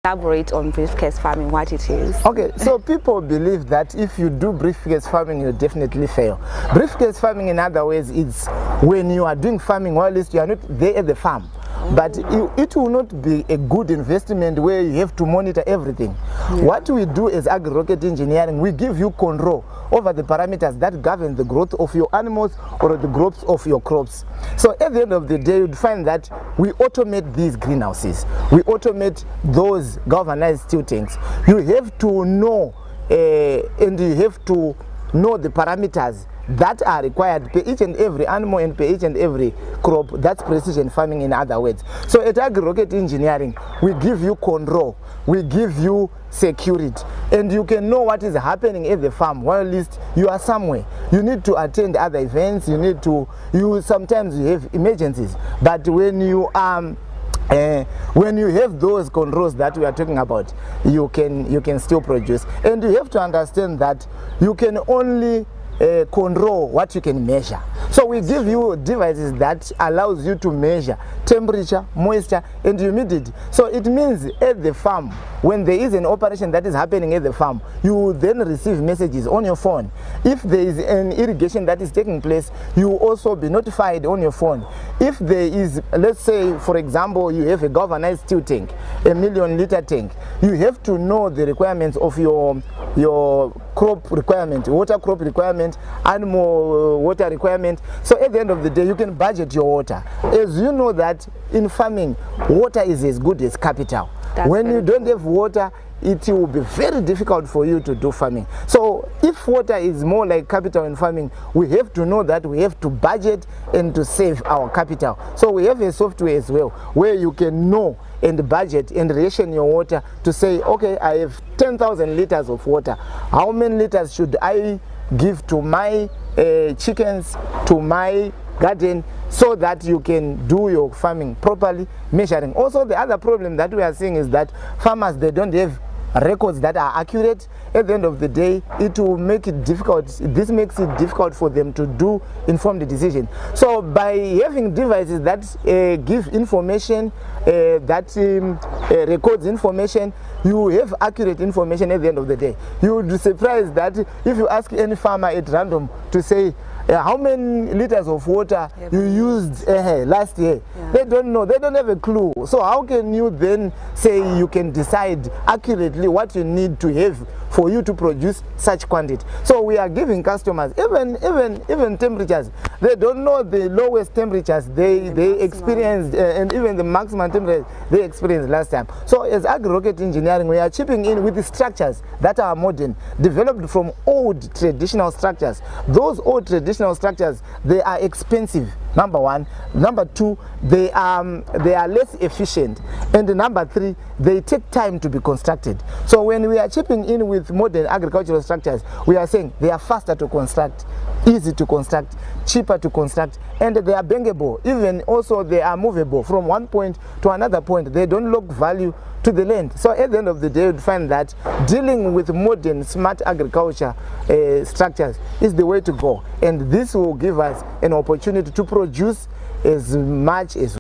Elaborate on briefcase farming, what it is. Okay, so people believe that if you do briefcase farming, you definitely fail. Briefcase farming, in other ways, is when you are doing farming, while you are not there at the farm. But it will not be a good investment where you have to monitor everything. What we do as Agrirocket engineering, we give you control over the parameters that govern the growth of your animals or the growth of your crops. So at the end of the day, you'd find that we automate these greenhouses. We automate those galvanized steel tanks. You have to know and you have to know the parameters that are required per each and every animal and per each and every crop. That's precision farming, in other words. So at Agrirocket engineering, we give you control, we give you security, and you can know what is happening at the farm while at least you are somewhere. You need to attend other events, sometimes you have emergencies, but when you have those controls that we are talking about, you can still produce. And you have to understand that you can only control what you can measure. So we give you devices that allows you to measure temperature, moisture, and humidity. So it means at the farm, when there is an operation that is happening at the farm, you will then receive messages on your phone. If there is an irrigation that is taking place, you will also be notified on your phone. If there is, let's say, for example, you have a galvanized steel tank, a 1 million liter tank, you have to know the requirements of your crop requirement, water crop requirement, animal water requirement. So at the end of the day, you can budget your water. As you know that in farming, water is as good as capital. When you don't have water, it will be very difficult for you to do farming. So if water is more like capital in farming, we have to know that we have to budget and to save our capital. So we have a software as well where you can know and budget and ration your water to say, okay, I have 10,000 liters of water. How many liters should I give to my chickens, to my garden, so that you can do your farming properly, measuring. Also, the other problem that we are seeing is that farmers, they don't have records that are accurate. At the end of the day, it will make it difficult. This makes it difficult for them to do informed decision. So by having devices that give information, records information, you have accurate information at the end of the day. You would be surprised that if you ask any farmer at random to say how many liters of water you used last year, they don't know, they don't have a clue. So how can you then say you can decide accurately what you need to have for you to produce such quantity? So we are giving customers even temperatures. They don't know the lowest temperatures they experienced and even the maximum temperature they experienced last time. So as Agrirocket engineering, we are chipping in with the structures that are modern, developed from old traditional structures. Those old traditional structures, they are expensive, number one. Number two, they are less efficient. And number three, they take time to be constructed. So when we are chipping in with modern agricultural structures, we are saying they are faster to construct, easy to construct, cheaper to construct, and they are bangable. Even also they are movable from one point to another point. They don't lock value to the land. So at the end of the day, you'd find that dealing with modern smart agriculture structures is the way to go, and this will give us an opportunity to produce as much as